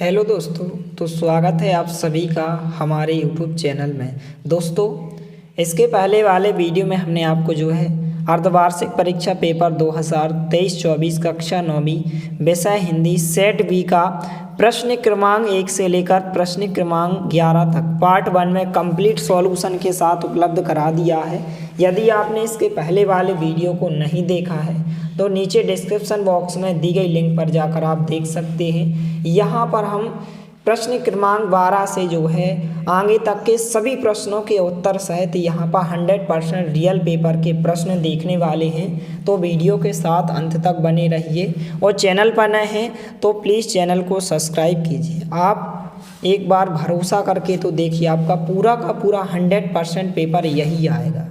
Hello दोस्तों, तो स्वागत है आप सभी का हमारे यूट्यूब चैनल में। दोस्तों, इसके पहले वाले वीडियो में हमने आपको जो है अर्धवार्षिक परीक्षा पेपर 2023-24 कक्षा 9वीं विषय हिंदी सेट बी का प्रश्न क्रमांक 1 से लेकर प्रश्न क्रमांक 11 तक पार्ट 1 में कंप्लीट सॉल्यूशन के साथ उपलब्ध करा दिया है। यदि आपने इसके पहले वाले वीडियो को नहीं देखा है तो नीचे डिस्क्रिप्शन बॉक्स में दी गई लिंक पर जाकर आप देख सकते हैं। यहाँ पर हम प्रश्न क्रमांक 12 से जो है आगे तक के सभी प्रश्नों के उत्तर सहित यहाँ पर 100% रियल पेपर के प्रश्न देखने वाले हैं। तो वीडियो के साथ अंत तक बने रहिए और चैनल पर नए हैं तो प्लीज़ चैनल को सब्सक्राइब कीजिए। आप एक बार भरोसा करके तो देखिए, आपका पूरा का पूरा 100% पेपर यही आएगा।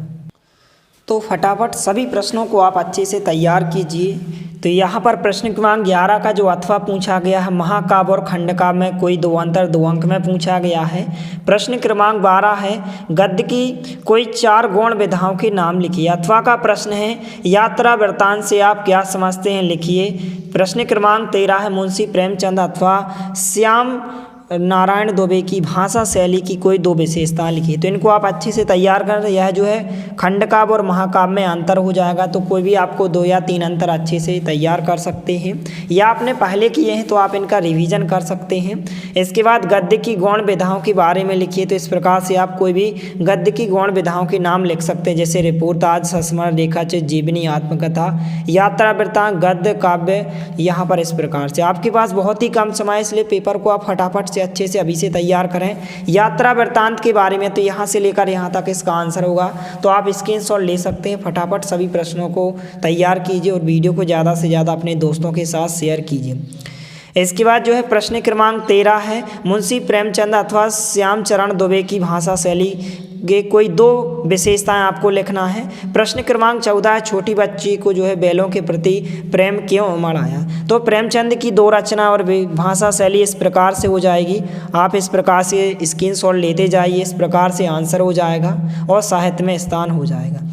तो फटाफट सभी प्रश्नों को आप अच्छे से तैयार कीजिए। तो यहाँ पर प्रश्न क्रमांक 11 का जो अथवा पूछा गया है, महाकाव्य और खंडकाव्य में कोई दो अंतर 2 अंक में पूछा गया है। प्रश्न क्रमांक 12 है, गद्य की कोई 4 गौण विधाओं के नाम लिखिए। अथवा का प्रश्न है, यात्रा वृत्तांत से आप क्या समझते हैं, लिखिए। प्रश्न क्रमांक 13 है, मुंशी प्रेमचंद अथवा श्याम नारायण दुबे की भाषा शैली की कोई 2 विशेषताएं लिखी। तो इनको आप अच्छे से तैयार कर, यह जो है खंडकाव्य और महाकाव्य में अंतर हो जाएगा। तो कोई भी आपको 2 या 3 अंतर अच्छे से तैयार कर सकते हैं, या आपने पहले किए हैं तो आप इनका रिवीजन कर सकते हैं। इसके बाद गद्य की गौण विधाओं के बारे में लिखिए। तो इस प्रकार से आप कोई भी गद्य की गौण विधाओं के नाम लिख सकते हैं, जैसे रिपोर्ताज, संस्मरण, रेखाचित्र, जीवनी, आत्मकथा, यात्रा वृत्तांत, गद्य, काव्य। यहाँ पर इस प्रकार से आपके पास बहुत ही कम समय, इसलिए पेपर को आप फटाफट से अच्छे से अभी से तैयार करें। यात्रा वृत्तांत के बारे में तो यहाँ से लेकर यहाँ तक इसका आंसर होगा, तो आप स्क्रीनशॉट ले सकते हैं। फटाफट सभी प्रश्नों को तैयार कीजिए और वीडियो को ज़्यादा से ज़्यादा अपने दोस्तों के साथ शेयर कीजिए। इसके बाद जो है प्रश्न क्रमांक 13 है, मुंशी प्रेमचंद अथवा श्यामचरण दुबे की भाषा शैली के कोई 2 विशेषताएं आपको लिखना है। प्रश्न क्रमांक 14 है, छोटी बच्ची को जो है बैलों के प्रति प्रेम क्यों उमड़ आया। तो प्रेमचंद की 2 रचना और भाषा शैली इस प्रकार से हो जाएगी। आप इस प्रकार से स्क्रीनशॉट लेते जाइए, इस प्रकार से आंसर हो जाएगा और साहित्य में स्थान हो जाएगा।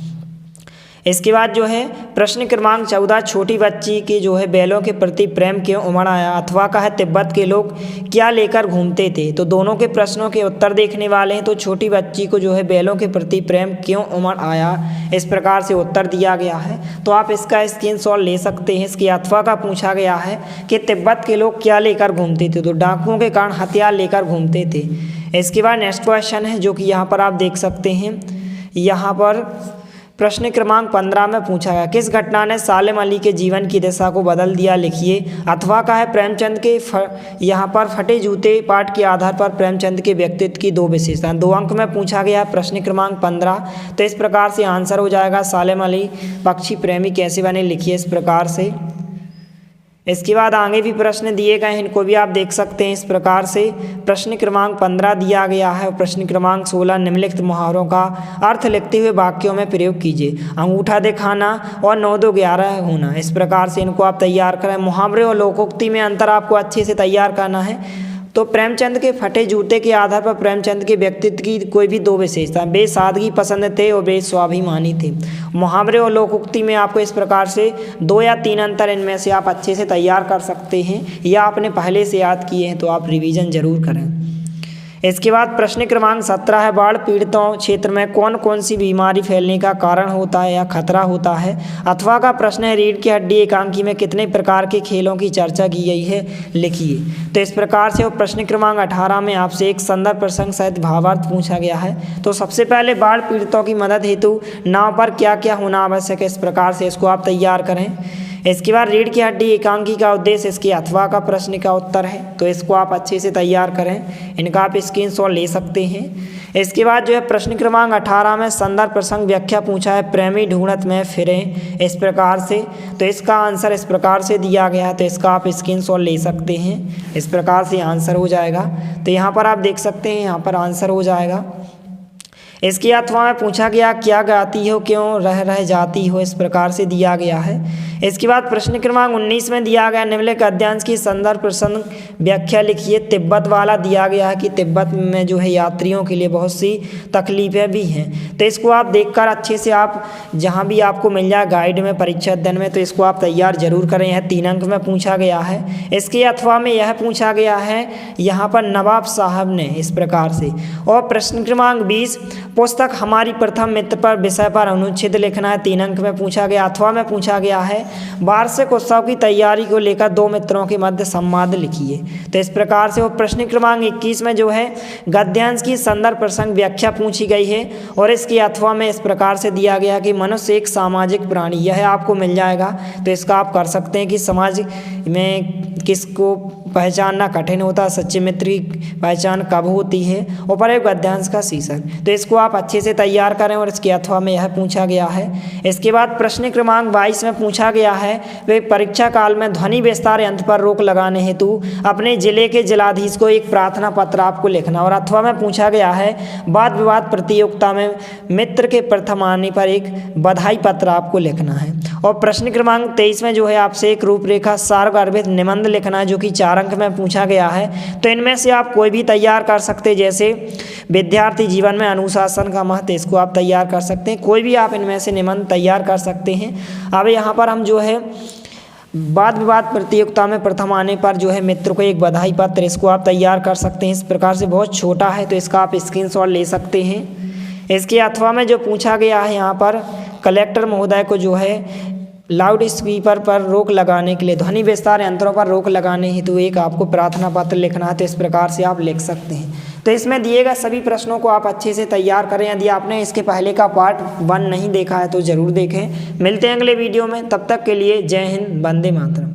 इसके बाद जो है प्रश्न क्रमांक 14, छोटी बच्ची के जो है बैलों के प्रति प्रेम क्यों उमड़ आया। अथवा का है, तिब्बत के लोग क्या लेकर घूमते थे। तो दोनों के प्रश्नों के उत्तर देखने वाले हैं। तो छोटी बच्ची को जो है बैलों के प्रति प्रेम क्यों उमड़ आया, इस प्रकार से उत्तर दिया गया है। तो आप इसका स्क्रीनशॉट ले सकते हैं। इसके अथवा का पूछा गया है कि तिब्बत के लोग क्या लेकर घूमते थे। तो डाकुओं के कारण हथियार लेकर घूमते थे। इसके बाद नेक्स्ट क्वेश्चन है, जो कि यहाँ पर आप देख सकते हैं। यहाँ पर प्रश्न क्रमांक 15 में पूछा गया, किस घटना ने सालिम अली के जीवन की दिशा को बदल दिया, लिखिए। अथवा का है, प्रेमचंद के यहाँ पर फटे जूते पाठ के आधार पर प्रेमचंद के व्यक्तित्व की 2 विशेषताएं। 2 अंक में पूछा गया प्रश्न क्रमांक 15। तो इस प्रकार से आंसर हो जाएगा, सालिम अली पक्षी प्रेमी कैसे बने, लिखिए इस प्रकार से। इसके बाद आगे भी प्रश्न दिए गए हैं, इनको भी आप देख सकते हैं इस प्रकार से। प्रश्न क्रमांक 15 दिया गया है। प्रश्न क्रमांक 16, निम्नलिखित मुहावरों का अर्थ लिखते हुए वाक्यों में प्रयोग कीजिए। अंगूठा दिखाना और 9 2 11 होना, इस प्रकार से इनको आप तैयार करें। मुहावरे और लोकोक्ति में अंतर आपको अच्छे से तैयार करना है। तो प्रेमचंद के फटे जूते के आधार पर प्रेमचंद के व्यक्तित्व की कोई भी 2 विशेषता, वे सादगी पसंद थे और वे स्वाभिमानी थे। मुहावरे और लोकोक्ति में आपको इस प्रकार से 2 या 3 अंतर इनमें से आप अच्छे से तैयार कर सकते हैं, या आपने पहले से याद किए हैं तो आप रिवीजन जरूर करें। इसके बाद प्रश्न क्रमांक 17 है, बाढ़ पीड़ितों क्षेत्र में कौन कौन सी बीमारी फैलने का कारण होता है या खतरा होता है। अथवा का प्रश्न है, रीढ़ की हड्डी एकांकी में कितने प्रकार के खेलों की चर्चा की गई है, लिखिए। तो इस प्रकार से प्रश्न क्रमांक 18 में आपसे एक संदर्भ प्रसंग सहित भावार्थ पूछा गया है। तो सबसे पहले बाढ़ पीड़ितों की मदद हेतु नाव पर क्या क्या होना आवश्यक है, इस प्रकार से इसको आप तैयार करें। इसके बाद रीढ़ की हड्डी एकांकी का उद्देश्य, इसके अथवा का प्रश्न का उत्तर है। तो इसको आप अच्छे से तैयार करें, इनका आप स्क्रीनशॉट ले सकते हैं। इसके बाद जो है प्रश्न क्रमांक 18 में संदर्भ प्रसंग व्याख्या पूछा है, प्रेमी ढूंढत में फिरें, इस प्रकार से। तो इसका आंसर इस प्रकार से दिया गया है। तो इसका आप स्क्रीनशॉट ले सकते हैं, इस प्रकार से आंसर हो जाएगा। तो यहाँ पर आप देख सकते हैं, यहाँ पर आंसर हो जाएगा। इसके अथवा में पूछा गया क्या गाती हो क्यों रह जाती हो, इस प्रकार से दिया गया है। इसके बाद प्रश्न क्रमांक 19 में दिया गया निम्नलिखित गद्यांश की संदर्भ प्रसंग व्याख्या लिखिए। तिब्बत वाला दिया गया है कि तिब्बत में जो है यात्रियों के लिए बहुत सी तकलीफें भी हैं, तो इसको आप देखकर अच्छे से आप जहां भी आपको मिल जाए गाइड में परीक्षा अध्ययन में, तो इसको आप तैयार जरूर करें। यह 3 अंक में पूछा गया है। इसके अथवा में यह पूछा गया है यहाँ पर नवाब साहब ने, इस प्रकार से। और प्रश्न क्रमांक 20 पुस्तक हमारी प्रथम मित्र पर विषय पर अनुच्छेद लिखना है, 3 अंक में पूछा गया। अथवा में पूछा गया है वार्षिक उत्सव की तैयारी को लेकर 2 मित्रों के मध्य संवाद लिखिए, तो इस प्रकार से। वो प्रश्न क्रमांक 21 में जो है गद्यांश की संदर्भ प्रसंग व्याख्या पूछी गई है और इसके अथवा में इस प्रकार से दिया गया कि मनुष्य एक सामाजिक प्राणी, यह आपको मिल जाएगा, तो इसका आप कर सकते हैं कि समाज में किसको पहचानना कठिन होता है, सच्चे मित्र की पहचान कब होती है, ऊपर एक गद्यांश का शीर्षक, तो इसको आप अच्छे से तैयार करें और इसके अथवा में यह पूछा गया है। इसके बाद प्रश्न क्रमांक 22 में पूछा गया है वे परीक्षा काल में ध्वनि विस्तार यंत्र पर रोक लगाने हेतु अपने जिले के जिलाधीश को एक प्रार्थना पत्र आपको लिखना, और अथवा में पूछा गया है वाद विवाद प्रतियोगिता में मित्र के प्रथम आने पर एक बधाई पत्र आपको लिखना है। और प्रश्न क्रमांक 23 में जो है आपसे एक रूपरेखा सारगर्भित निबंध लिखना है जो कि 4 अंक में पूछा गया है, तो इनमें से आप कोई भी तैयार कर सकते हैं, जैसे विद्यार्थी जीवन में अनुशासन का महत्व, इसको आप तैयार कर सकते हैं, कोई भी आप इनमें से निबंध तैयार कर सकते हैं। अब यहाँ पर हम जो है वाद विवाद प्रतियोगिता में प्रथम आने पर जो है मित्र को एक बधाई पत्र, इसको आप तैयार कर सकते हैं, इस प्रकार से। बहुत छोटा है तो इसका आप स्क्रीनशॉट ले सकते हैं। इसके अथवा में जो पूछा गया है यहाँ पर कलेक्टर महोदय को जो है लाउड स्पीकर पर रोक लगाने के लिए, ध्वनि विस्तार यंत्रों पर रोक लगाने हेतु तो एक आपको प्रार्थना पत्र लिखना है, तो इस प्रकार से आप लिख सकते हैं। तो इसमें दिए गए सभी प्रश्नों को आप अच्छे से तैयार करें। यदि आपने इसके पहले का पार्ट 1 नहीं देखा है तो ज़रूर देखें। मिलते हैं अगले वीडियो में, तब तक के लिए जय हिंद, वंदे मातरम।